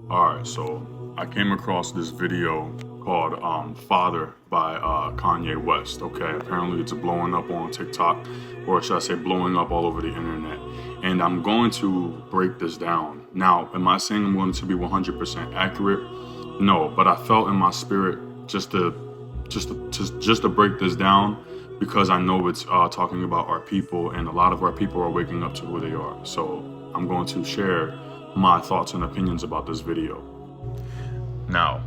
Alright, so I came across this video called Father by Kanye West. Okay, apparently it's blowing up on TikTok, or should I say blowing up all over the internet. And I'm going to break this down. Now, am I saying I'm going to be 100% accurate? No, but I felt in my spirit just to break this down because I know it's talking about our people, and a lot of our people are waking up to who they are. So I'm going to share my thoughts and opinions about this video. Now,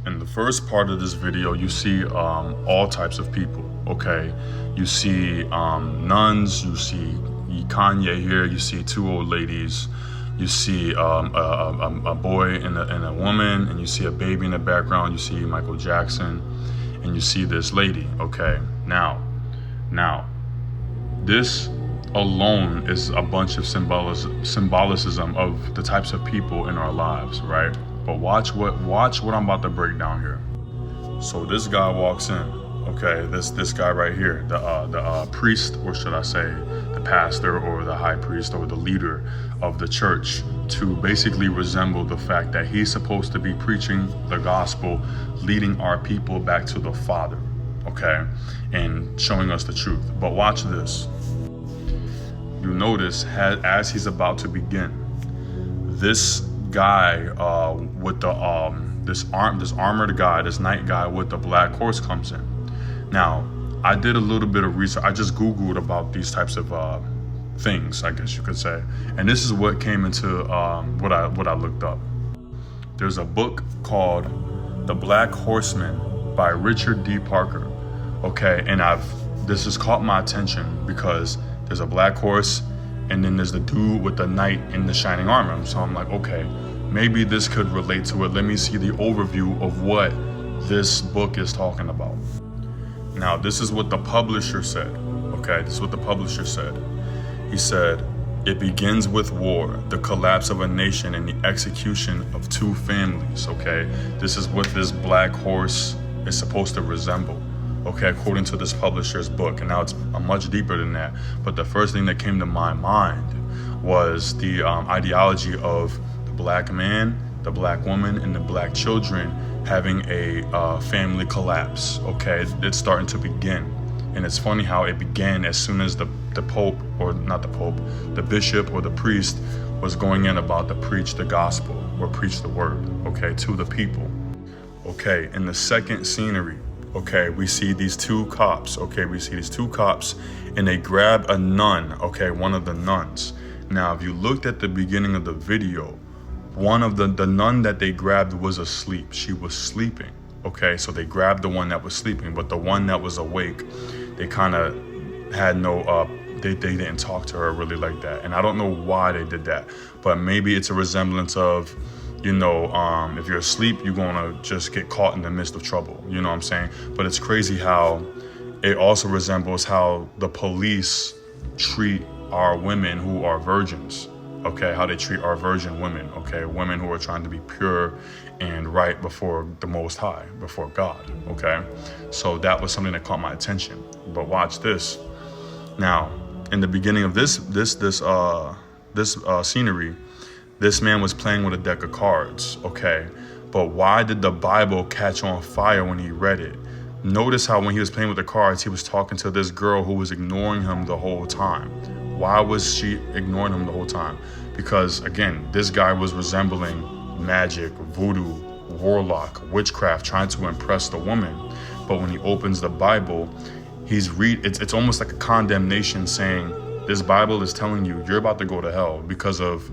in the first part of this video, you see all types of people, okay? You see nuns, you see Kanye here, you see two old ladies, you see a boy and a woman, and you see a baby in the background, you see Michael Jackson, and you see this lady, okay? Now, this alone is a bunch of symbolism of the types of people in our lives, right? But watch what I'm about to break down here. So this guy walks in, okay? This guy right here, the priest, or should I say the pastor or the high priest or the leader of the church, to basically resemble the fact that he's supposed to be preaching the gospel, leading our people back to the Father, okay? And showing us the truth. But watch this. You notice as he's about to begin, this guy with the this armored guy, this knight guy with the black horse comes in. Now, I did a little bit of research. I just Googled about these types of things, I guess you could say, and this is what came into what I looked up. There's a book called The Black Horseman by Richard D. Parker. Okay, and this has caught my attention because there's a black horse, and then there's the dude with the knight in the shining armor. So I'm like, okay, maybe this could relate to it. Let me see the overview of what this book is talking about. Now, this is what the publisher said. Okay, this is what the publisher said. He said, it begins with war, the collapse of a nation, and the execution of two families. Okay, this is what this black horse is supposed to resemble. Okay, according to this publisher's book. And now it's much deeper than that. But the first thing that came to my mind was the ideology of the black man, the black woman, and the black children having a family collapse. Okay, it's starting to begin. And it's funny how it began as soon as the Pope, or not the Pope, the bishop or the priest was going in about to preach the gospel or preach the word, okay, to the people. Okay, in the second scenery, okay, we see these two cops, and they grab a nun, okay, one of the nuns. Now, if you looked at the beginning of the video, one of the nun that they grabbed was asleep. She was sleeping, okay? So they grabbed the one that was sleeping, but the one that was awake, they kind of had no, they didn't talk to her really like that. And I don't know why they did that, but maybe it's a resemblance of, you know, if you're asleep, you're gonna just get caught in the midst of trouble. You know what I'm saying? But it's crazy how it also resembles how the police treat our women who are virgins. Okay, how they treat our virgin women. Okay, women who are trying to be pure and right before the Most High, before God. Okay, so that was something that caught my attention. But watch this. Now, in the beginning of this scenery, this man was playing with a deck of cards, okay? But why did the Bible catch on fire when he read it? Notice how when he was playing with the cards, he was talking to this girl who was ignoring him the whole time. Why was she ignoring him the whole time? Because, again, this guy was resembling magic, voodoo, warlock, witchcraft, trying to impress the woman. But when he opens the Bible, it's almost like a condemnation, saying, this Bible is telling you you're about to go to hell because of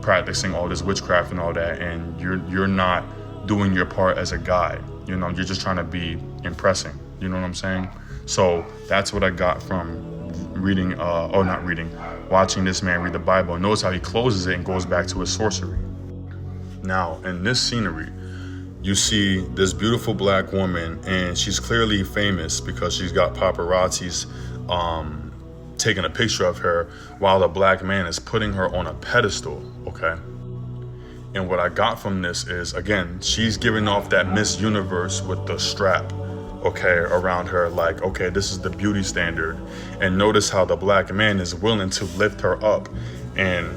practicing all this witchcraft and all that, and you're not doing your part as a guy. You know, you're just trying to be impressing. You know what I'm saying? So that's what I got from watching this man read the Bible. Notice how he closes it and goes back to his sorcery. Now, in this scenery, you see this beautiful black woman, and she's clearly famous because she's got paparazzis taking a picture of her while the black man is putting her on a pedestal, okay? And what I got from this is, again, she's giving off that Miss Universe with the strap, okay, around her, like, okay, this is the beauty standard. And notice how the black man is willing to lift her up and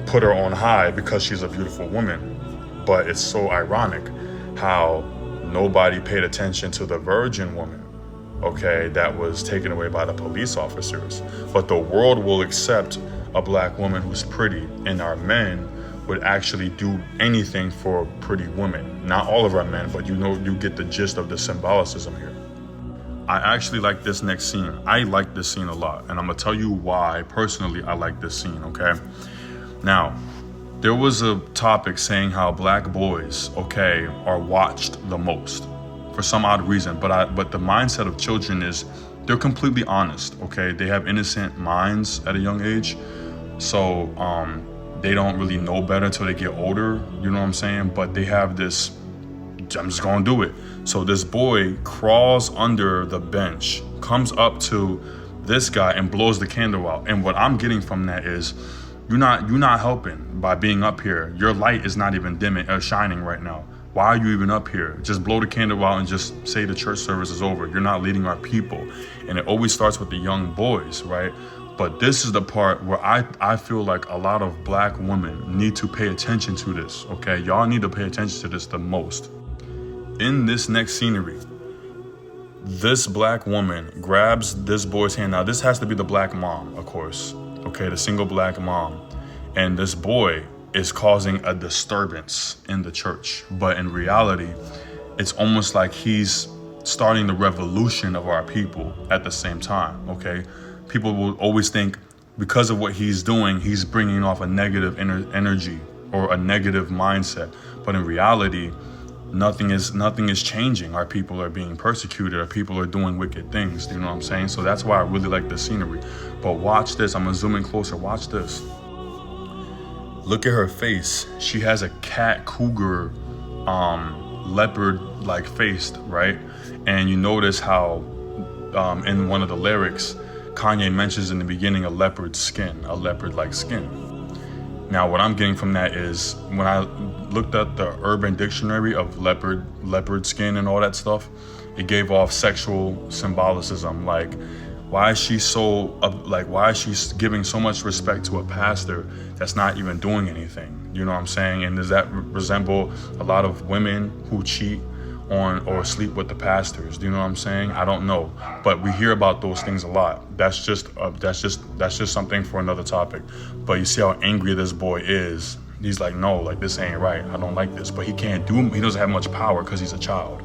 put her on high because she's a beautiful woman. But it's so ironic how nobody paid attention to the virgin woman, okay, that was taken away by the police officers. But the world will accept a black woman who's pretty, and our men would actually do anything for pretty women. Not all of our men, but you get the gist of the symbolicism here. I actually like this next scene. I like this scene a lot, and I'm gonna tell you why personally I like this scene, okay? Now, there was a topic saying how black boys, okay, are watched the most for some odd reason, but the mindset of children is they're completely honest, okay? They have innocent minds at a young age, so they don't really know better until they get older, you know what I'm saying? But they have this, I'm just gonna do it. So this boy crawls under the bench, comes up to this guy and blows the candle out. And what I'm getting from that is, you're not helping by being up here. Your light is not even dimming or shining right now. Why are you even up here? Just blow the candle out and just say the church service is over. You're not leading our people. And it always starts with the young boys, right? But this is the part where I feel like a lot of black women need to pay attention to this, okay? Y'all need to pay attention to this the most. In this next scenery, this black woman grabs this boy's hand. Now, this has to be the black mom, of course, okay? The single black mom. And this boy is causing a disturbance in the church. But in reality, it's almost like he's starting the revolution of our people at the same time, okay? People will always think because of what he's doing, he's bringing off a negative energy or a negative mindset. But in reality, nothing is changing. Our people are being persecuted. Our people are doing wicked things. You know what I'm saying? So that's why I really like the scenery. But watch this. I'm gonna zoom in closer. Watch this. Look at her face. She has a cat cougar, leopard-like face, right? And you notice how in one of the lyrics, Kanye mentions in the beginning a leopard like skin. Now, what I'm getting from that is when I looked at the Urban Dictionary of leopard skin and all that stuff, it gave off sexual symbolism. Like, why is she giving so much respect to a pastor that's not even doing anything? You know what I'm saying? And does that resemble a lot of women who cheat on or sleep with the pastors? Do you know what I'm saying? I don't know, but we hear about those things a lot. That's just something for another topic. But you see how angry this boy is. He's like, no, like, this ain't right. I don't like this. But he doesn't have much power because he's a child.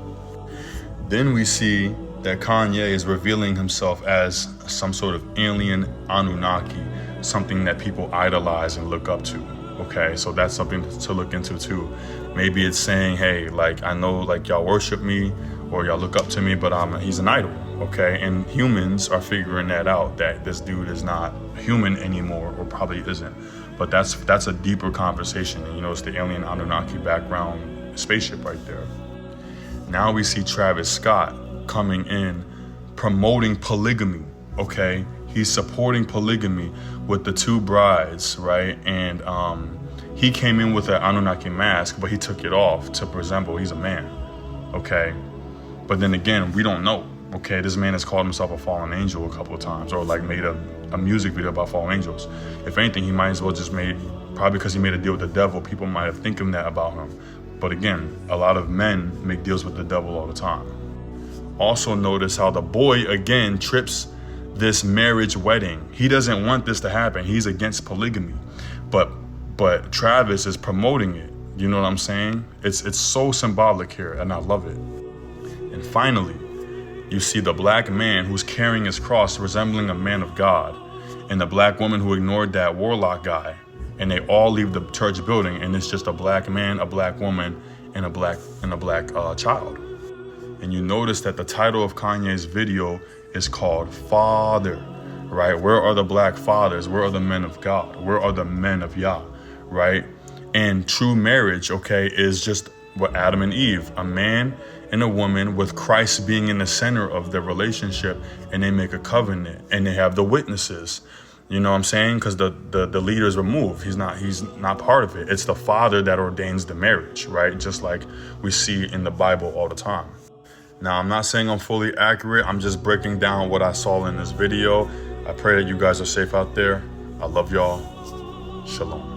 Then we see that Kanye is revealing himself as some sort of alien Anunnaki, something that people idolize and look up to. Okay, so that's something to look into too. Maybe it's saying, hey, like, I know, like, y'all worship me or y'all look up to me, but he's an idol, okay? And humans are figuring that out, that this dude is not human anymore, or probably isn't. But that's a deeper conversation. And you know, it's the alien Anunnaki background spaceship right there. Now we see Travis Scott coming in, promoting polygamy, okay? He's supporting polygamy with the two brides, right? And he came in with an Anunnaki mask, but he took it off to resemble he's a man, okay? But then again, we don't know, okay? This man has called himself a fallen angel a couple of times, or like made a music video about fallen angels. If anything, he might as well just probably because he made a deal with the devil, people might have thinking that about him. But again, a lot of men make deals with the devil all the time. Also notice how the boy, again, trips this marriage wedding. He doesn't want this to happen. He's against polygamy. But Travis is promoting it. You know what I'm saying? It's so symbolic here, and I love it. And finally, you see the black man who's carrying his cross, resembling a man of God, and the black woman who ignored that warlock guy. And they all leave the church building, and it's just a black man, a black woman, and a black child. And you notice that the title of Kanye's video is called Father, right? Where are the black fathers? Where are the men of God? Where are the men of Yah, right? And true marriage, okay, is just what Adam and Eve, a man and a woman with Christ being in the center of their relationship, and they make a covenant, and they have the witnesses. You know what I'm saying? Because the leader is removed. He's not part of it. It's the father that ordains the marriage, right? Just like we see in the Bible all the time. Now, I'm not saying I'm fully accurate. I'm just breaking down what I saw in this video. I pray that you guys are safe out there. I love y'all. Shalom.